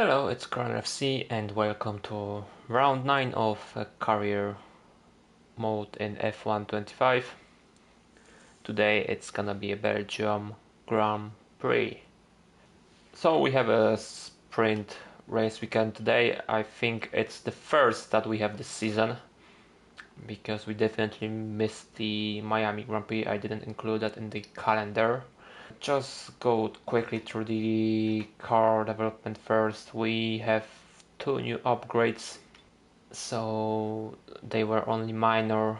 Hello, it's Crown FC and welcome to round 9 of career mode in F1 25. Today it's gonna be a Belgium Grand Prix. So we have a sprint race weekend today. I think it's the first that we have this season because we definitely missed the Miami Grand Prix. I didn't include that in the calendar. Just go quickly through the car development first. We have two new upgrades, so they were only minor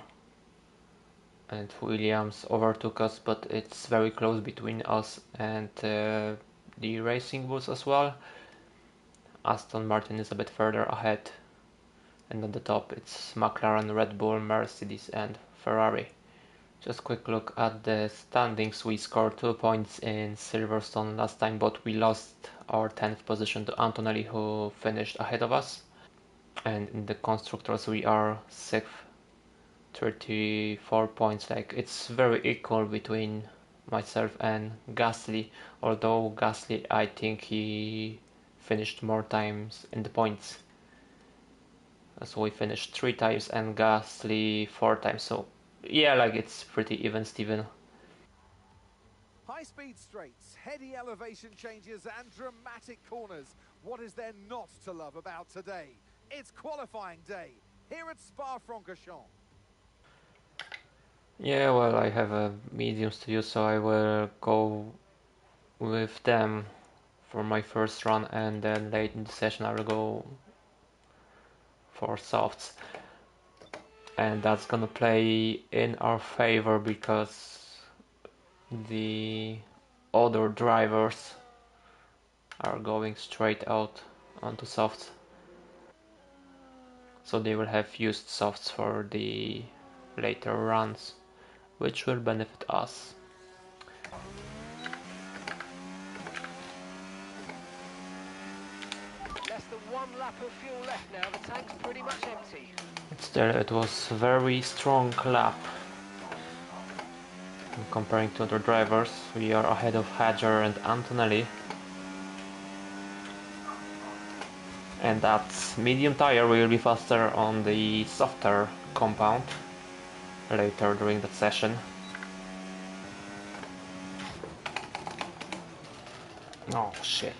and Williams overtook us, but it's very close between us and the Racing Bulls as well. Aston Martin is a bit further ahead, and on the top it's McLaren, Red Bull, Mercedes and Ferrari. Just quick look at the standings. We scored 2 points in Silverstone last time, but we lost our 10th position to Antonelli, who finished ahead of us. And in the constructors we are 6th, 34 points. Like, it's very equal between myself and Gasly, although Gasly, I think he finished more times in the points. So we finished 3 times and Gasly 4 times, so yeah, like, it's pretty even, Steven. High-speed straights, heady elevation changes and dramatic corners. What is there not to love about today? It's qualifying day here at Spa-Francorchamps. Yeah, well, I have a medium studio, so I will go with them for my first run, and then late in the session I will go for softs. And that's gonna play in our favor because the other drivers are going straight out onto softs, so they will have used softs for the later runs, which will benefit us. Less than 1 lap of fuel left now, the tank's pretty much empty. Still, it was a very strong lap. Comparing to other drivers, we are ahead of Hadger and Antonelli. And that medium tire will be faster on the softer compound later during that session. Oh shit.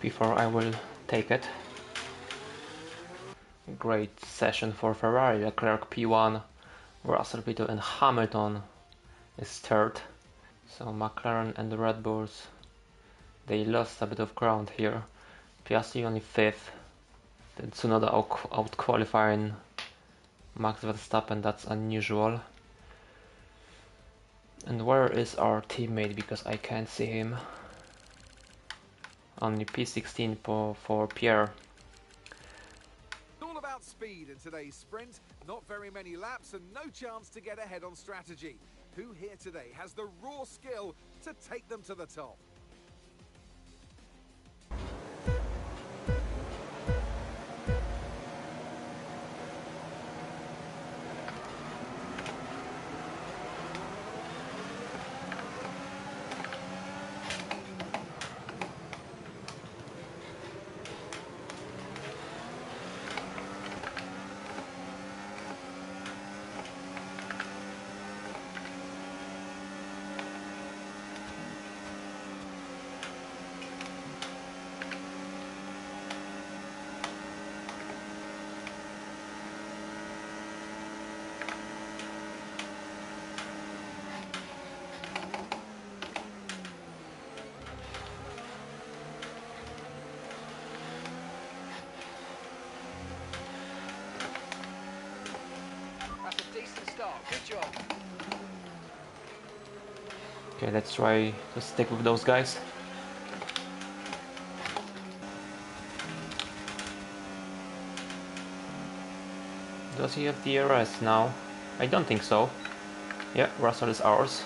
Before I will take it. Great session for Ferrari. Leclerc P1, Russell P2 and Hamilton is third. So McLaren and the Red Bulls, they lost a bit of ground here. Piastri only 5th. Then Tsunoda out qualifying Max Verstappen, that's unusual. And where is our teammate, because I can't see him. Only P16 for Pierre. All about speed in today's sprint. Not very many laps and no chance to get ahead on strategy. Who here today has the raw skill to take them to the top? That's a decent start, good job. Okay, let's try to stick with those guys. Does he have DRS now? I don't think so. Yeah, Russell is ours.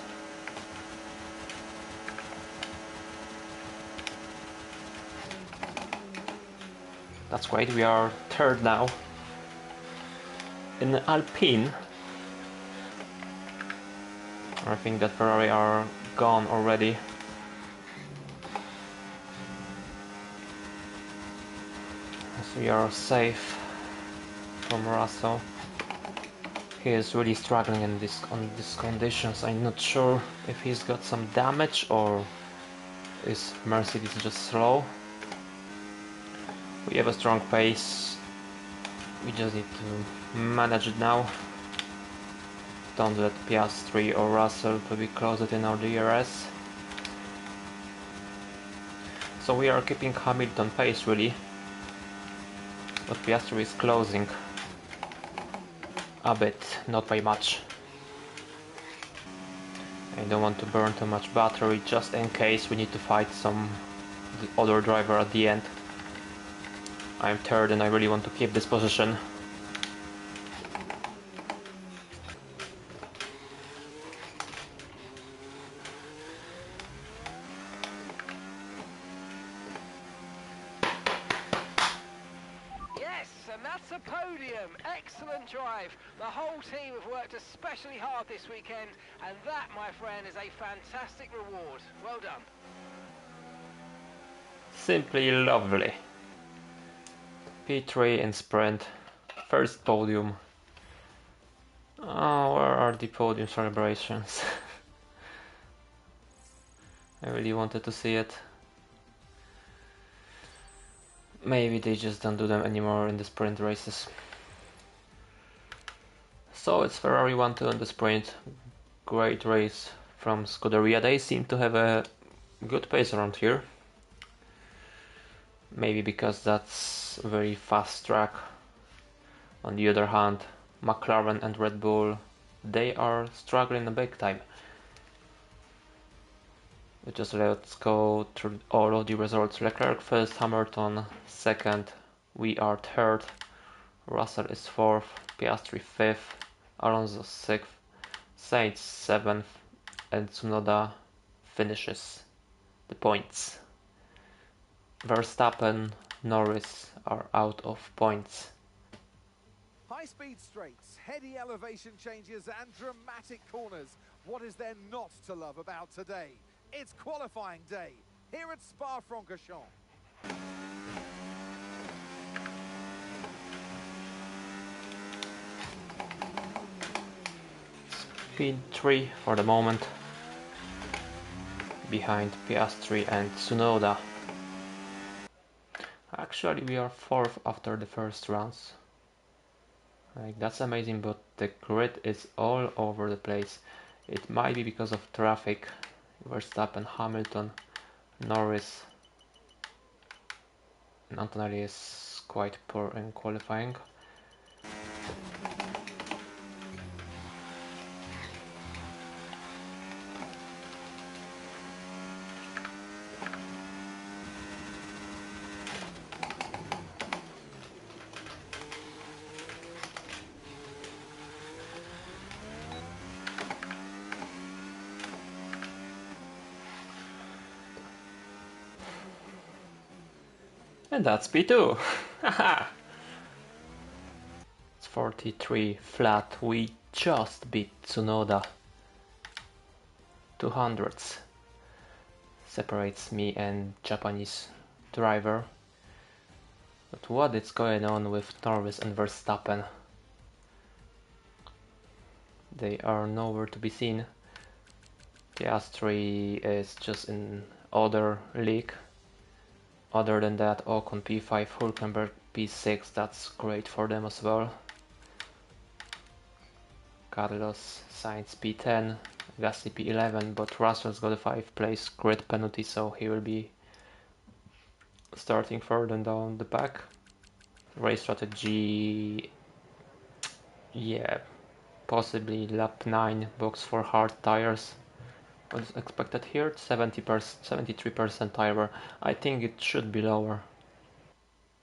That's great, we are third now. In Alpine, I think that Ferrari are gone already. So we are safe from Russell. He is really struggling in on these conditions. I'm not sure if he's got some damage or is Mercedes just slow. We have a strong pace. We just need to manage it now. Don't let Piastri or Russell to be closer in our DRS. So we are keeping Hamilton pace really, but Piastri is closing a bit, not by much. I don't want to burn too much battery just in case we need to fight the other driver at the end. I'm third and I really want to keep this position. Yes, and that's a podium. Excellent drive. The whole team have worked especially hard this weekend, and that, my friend, is a fantastic reward. Well done. Simply lovely. P3 in sprint, first podium. Oh, where are the podium celebrations? I really wanted to see it. Maybe they just don't do them anymore in the sprint races. So it's Ferrari 1-2 in the sprint. Great race from Scuderia. They seem to have a good pace around here. Maybe because that's a very fast track. On the other hand, McLaren and Red Bull, they are struggling a big time. Just let's go through all of the results. Leclerc first, Hamilton second, we are third, Russell is fourth, Piastri fifth, Alonso sixth, Sainz seventh, and Tsunoda finishes the points. Verstappen, Norris are out of points. High-speed straights, heady elevation changes and dramatic corners. What is there not to love about today? It's qualifying day here at Spa-Francorchamps. P3 for the moment, behind Piastri and Tsunoda. Actually we are fourth after the first rounds. Like, that's amazing, but the grid is all over the place. It might be because of traffic. Verstappen, Hamilton, Norris, and Antonelli is quite poor in qualifying. And that's P2. It's 43 flat. We just beat Tsunoda. 200ths separates me and Japanese driver. But what is going on with Norris and Verstappen? They are nowhere to be seen. Piastri is just in other league. Other than that, Ocon P5, Hülkenberg P6, that's great for them as well. Carlos Sainz P10, Gasly P11, but Russell's got a 5th place grid penalty, so he will be starting further down the pack. Race strategy, yeah, possibly lap 9, box for hard tires. What's expected here? 73% tire. I think it should be lower.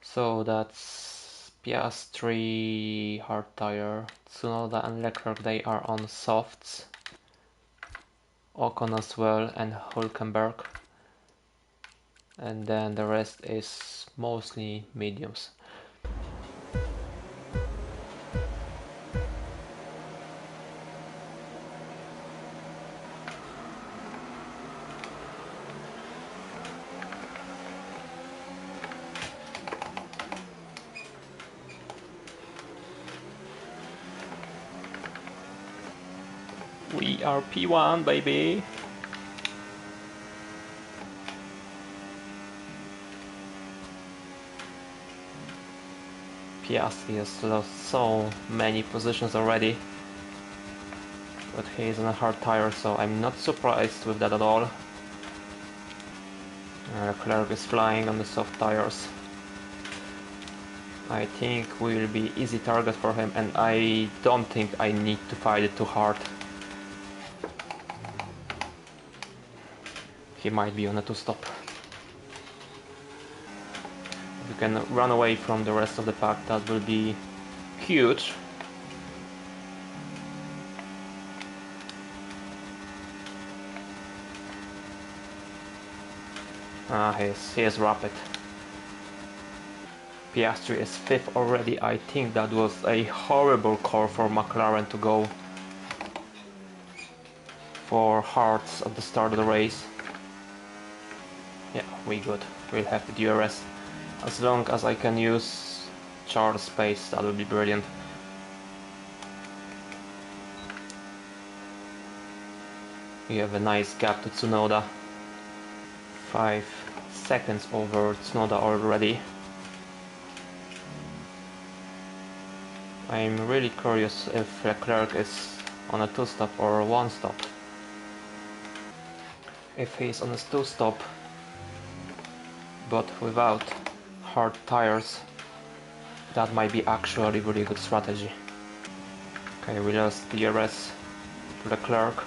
So that's Piastri hard tire. Tsunoda and Leclerc, they are on softs. Ocon as well and Hülkenberg. And then the rest is mostly mediums. We are P1, baby. Piastri has lost so many positions already, but he is on a hard tire, so I'm not surprised with that at all. Leclerc is flying on the soft tires. I think will be easy target for him, and I don't think I need to fight it too hard. He might be on a two-stop. If we can run away from the rest of the pack, that will be huge. He is rapid. Piastri is 5th already. I think that was a horrible call for McLaren to go for hards at the start of the race. Yeah, we good. We'll have the DRS. As long as I can use Charles' space, that will be brilliant. We have a nice gap to Tsunoda. 5 seconds over Tsunoda already. I'm really curious if Leclerc is on a two-stop or a one-stop. If he's on a two-stop but without hard tires, that might be actually really good strategy. Okay, we lost DRS to Leclerc,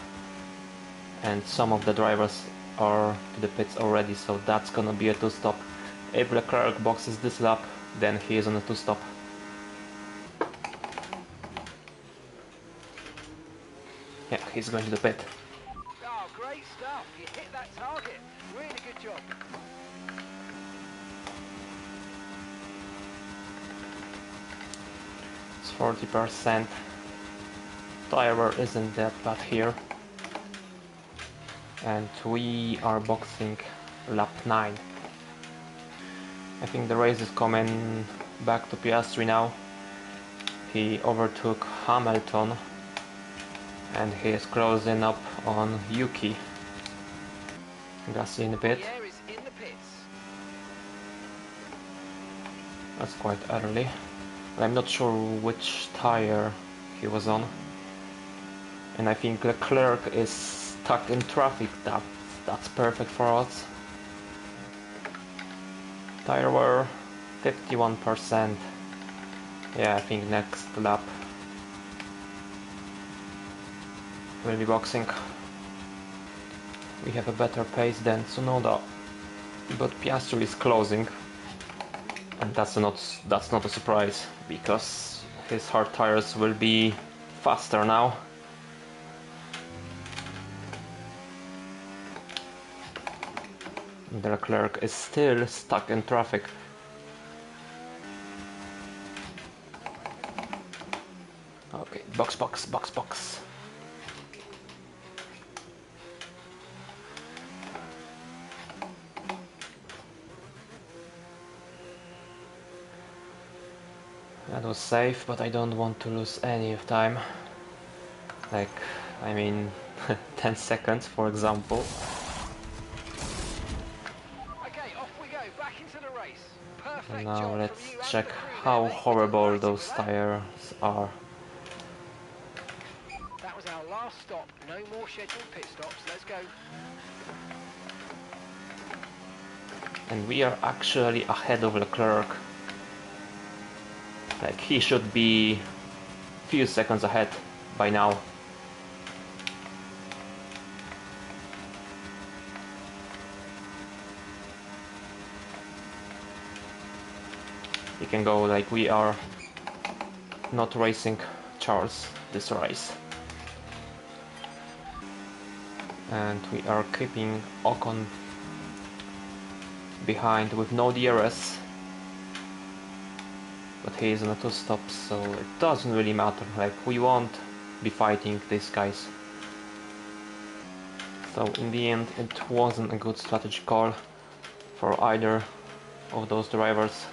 and some of the drivers are to the pits already, so that's gonna be a two-stop. If Leclerc boxes this lap, then he is on a two-stop. Yeah, he's going to the pit. Oh, great stuff. You hit that target. Really good job. It's 40%. Tire wear isn't that bad here. And we are boxing lap 9. I think the race is coming back to Piastri now. He overtook Hamilton and he is closing up on Yuki. Gasly in the pit. The air is in the pits. That's quite early. I'm not sure which tire he was on. And I think Leclerc is stuck in traffic. That's perfect for us. Tire wear 51%. Yeah, I think next lap we'll be boxing. We have a better pace than Tsunoda, but Piastri is closing, and that's not a surprise because his hard tires will be faster now. The Leclerc is still stuck in traffic. Okay, box. That was safe, but I don't want to lose any of time. Like, I mean, 10 seconds, for example. Okay, off we go. Back into the race. Perfect And job now from let's you and check the crew how there, mate. horrible Right those of lap. tires are. That was our last stop. No more scheduled pit stops. Let's go. And we are actually ahead of Leclerc. Like, he should be few seconds ahead by now. He can go like we are not racing Charles this race. And we are keeping Ocon behind with no DRS. But he is on a two-stop, so it doesn't really matter. Like, we won't be fighting these guys. So in the end, it wasn't a good strategy call for either of those drivers.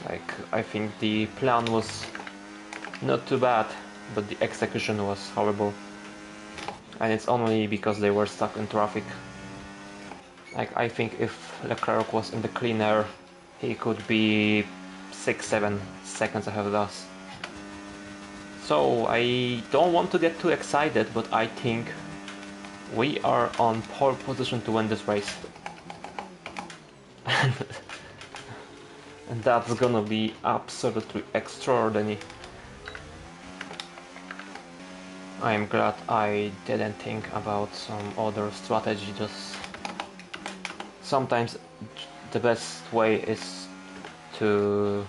Like, I think the plan was not too bad, but the execution was horrible. And it's only because they were stuck in traffic. Like, I think if Leclerc was in the clean air, he could be 6-7 seconds ahead of us. So I don't want to get too excited, but I think we are on pole position to win this race. And that's gonna be absolutely extraordinary. I am glad I didn't think about some other strategy. Just sometimes the best way is to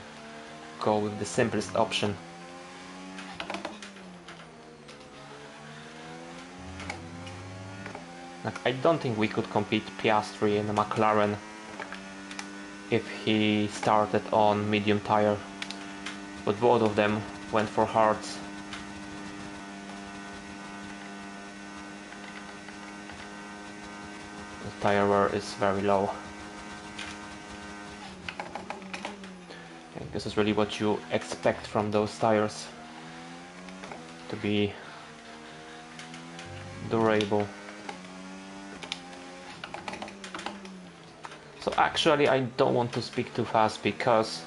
go with the simplest option. Like, I don't think we could compete Piastri in a McLaren if he started on medium tire, but both of them went for hards. The tire wear is very low. And this is really what you expect from those tires, to be durable. So actually I don't want to speak too fast, because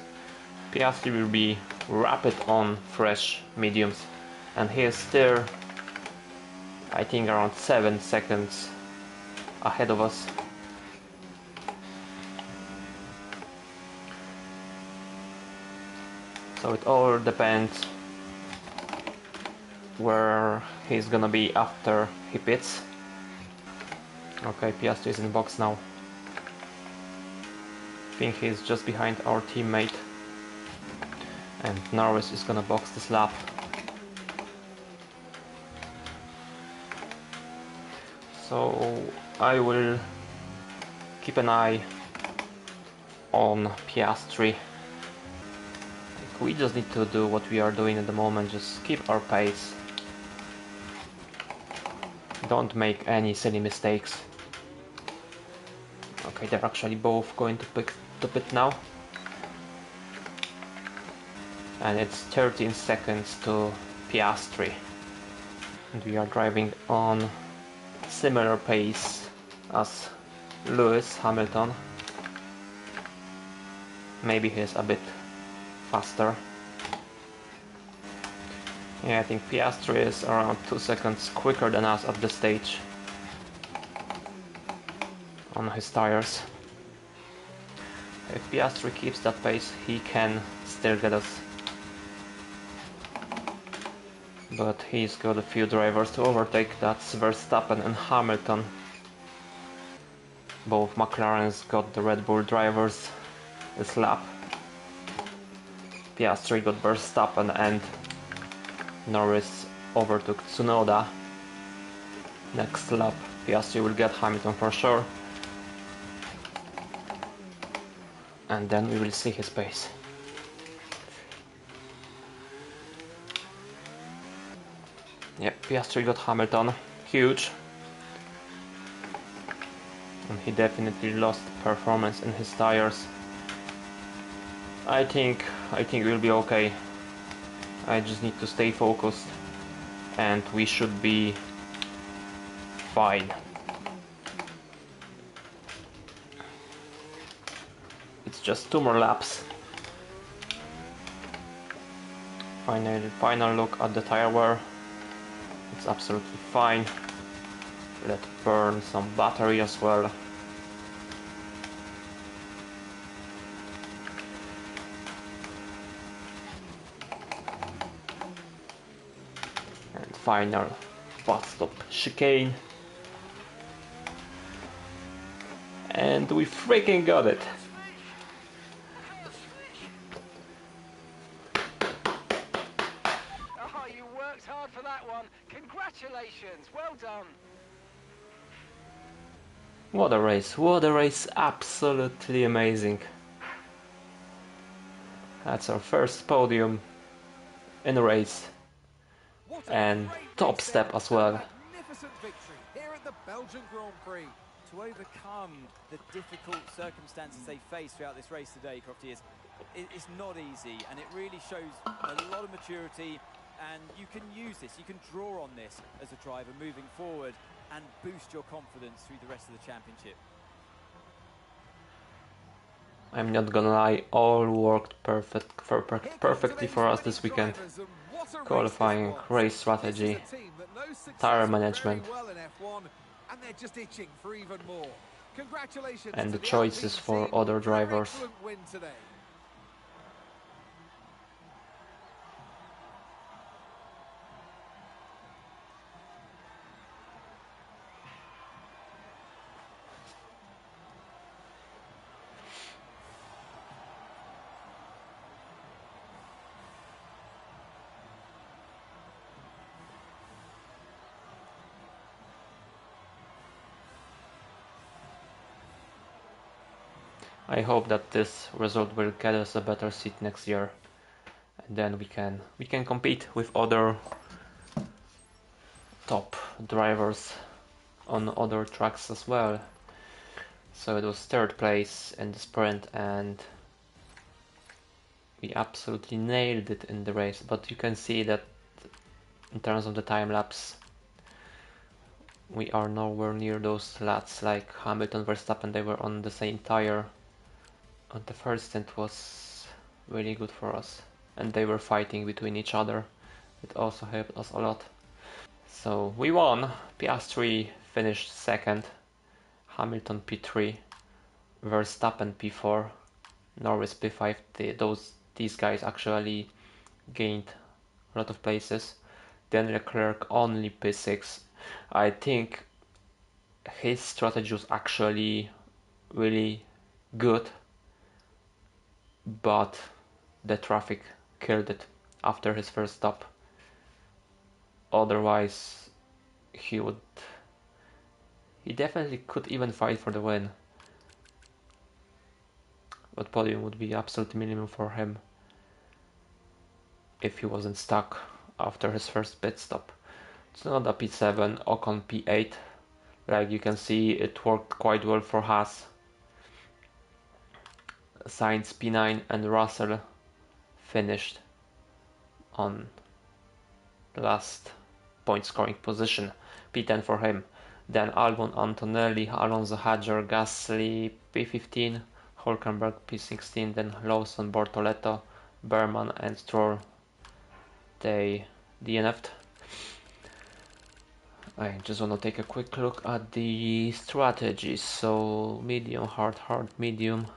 Piastri will be rapid on fresh mediums, and he is still, I think, around 7 seconds ahead of us. So it all depends where he's gonna be after he pits. Okay, Piastri is in the box now. I think he's just behind our teammate, and Norris is gonna box this lap. So I will keep an eye on Piastri. We just need to do what we are doing at the moment, just keep our pace. Don't make any silly mistakes. Okay, they're actually both going to pit now. And it's 13 seconds to Piastri. And we are driving on similar pace as Lewis Hamilton. Maybe he's a bit faster. Yeah, I think Piastri is around 2 seconds quicker than us at this stage on his tires. If Piastri keeps that pace, he can still get us. But he's got a few drivers to overtake. That's Verstappen and Hamilton. Both McLarens got the Red Bull drivers this lap. Piastri got Verstappen, and Norris overtook Tsunoda. Next lap Piastri will get Hamilton for sure, and then we will see his pace. Yep, Piastri got Hamilton, huge. And he definitely lost performance in his tires. I think we'll be okay. I just need to stay focused, and we should be fine. It's just 2 more laps. Final look at the tire wear. It's absolutely fine. Let's burn some battery as well. And final fast stop chicane. And we freaking got it! Oh, you worked hard for that one. Congratulations, well done. What a race, absolutely amazing. That's our first podium in a race, and top step as well. Magnificent victory here at the Belgian Grand Prix. To overcome the difficult circumstances they face throughout this race today, Crofty, it's not easy, and it really shows a lot of maturity and you can use this, you can draw on this as a driver moving forward and boost your confidence through the rest of the championship. I'm not gonna lie, all worked perfectly for us this weekend. Qualifying, race strategy, tire management, and they're just itching for even more. Congratulations and to the the choices Alpine for team other for an drivers. excellent win today. I hope that this result will get us a better seat next year, and then we can compete with other top drivers on other tracks as well. So it was third place in the sprint, and we absolutely nailed it in the race. But you can see that in terms of the time lapse, we are nowhere near those lads like Hamilton, Verstappen. They were on the same tire. And the first stint was really good for us, and they were fighting between each other. It also helped us a lot. So we won. Piastri finished second, Hamilton P3, Verstappen P4, Norris P5. These guys actually gained a lot of places. Then Leclerc only P6. I think his strategy was actually really good, but the traffic killed it after his first stop. Otherwise, he definitely could even fight for the win. But podium would be absolute minimum for him if he wasn't stuck after his first pit stop. Tsunoda P7, Ocon P8. Like you can see, it worked quite well for Haas. Sainz P9 and Russell finished on the last point scoring position. P10 for him. Then Albon, Antonelli, Alonso, Hadjar, Gasly P15, Hulkenberg P16, then Lawson, Bortoleto, Berman and Stroll. They DNF'd. I just want to take a quick look at the strategies. So medium, hard, medium.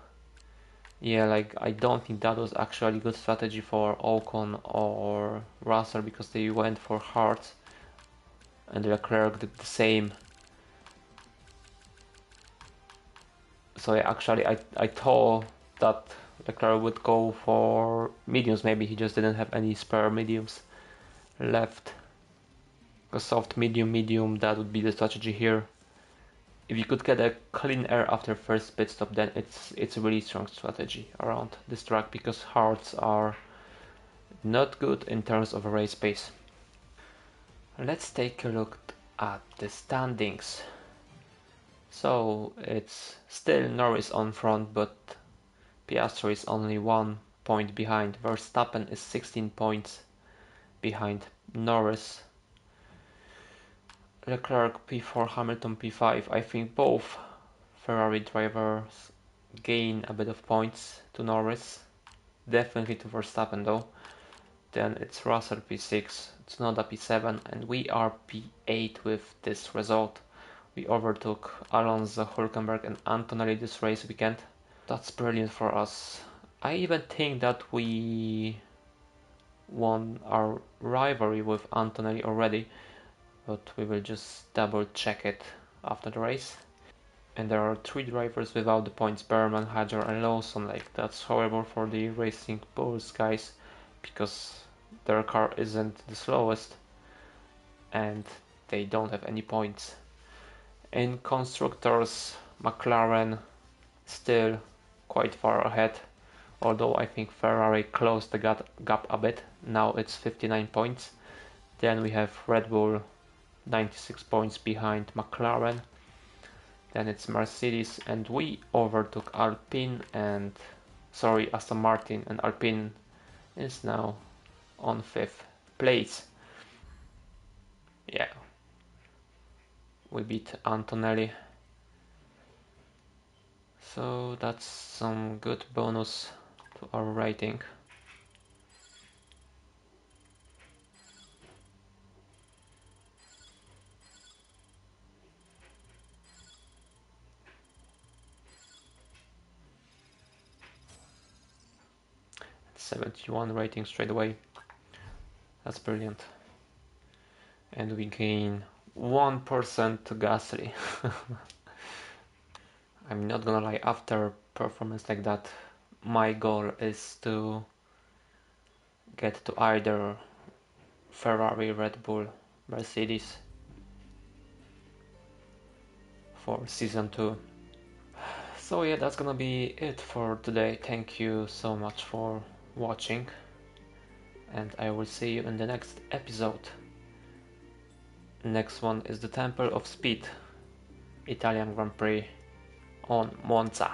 Yeah, like I don't think that was actually a good strategy for Ocon or Russell because they went for hard, and Leclerc did the same. So I thought that Leclerc would go for mediums. Maybe he just didn't have any spare mediums left. A soft medium, that would be the strategy here. If you could get a clean air after first pit stop, then it's a really strong strategy around this track because hards are not good in terms of race pace. Let's take a look at the standings. So it's still Norris on front, but Piastri is only 1 point behind. Verstappen is 16 points behind Norris. Leclerc P4, Hamilton P5. I think both Ferrari drivers gain a bit of points to Norris. Definitely to Verstappen though. Then it's Russell P6, Tsunoda P7, and we are P8 with this result. We overtook Alonso, Hulkenberg and Antonelli this race weekend. That's brilliant for us. I even think that we won our rivalry with Antonelli already, but we will just double check it after the race. And there are 3 drivers without the points: Berman, Hadjar and Lawson. Like that's horrible for the Racing Bulls guys because their car isn't the slowest and they don't have any points. In constructors, McLaren still quite far ahead, although I think Ferrari closed the gap a bit. Now it's 59 points. Then we have Red Bull 96 points behind McLaren. Then it's Mercedes, and we overtook Aston Martin, and Alpine is now on 5th. place. Yeah, we beat Antonelli, so that's some good bonus to our rating. .71 rating straight away. That's brilliant. And we gain 1% to Gasly. I'm not gonna lie, after performance like that, my goal is to get to either Ferrari, Red Bull, Mercedes for season 2. So yeah, that's gonna be it for today. Thank you so much for watching, and I will see you in the next episode. Next one is the Temple of Speed, Italian Grand Prix on Monza.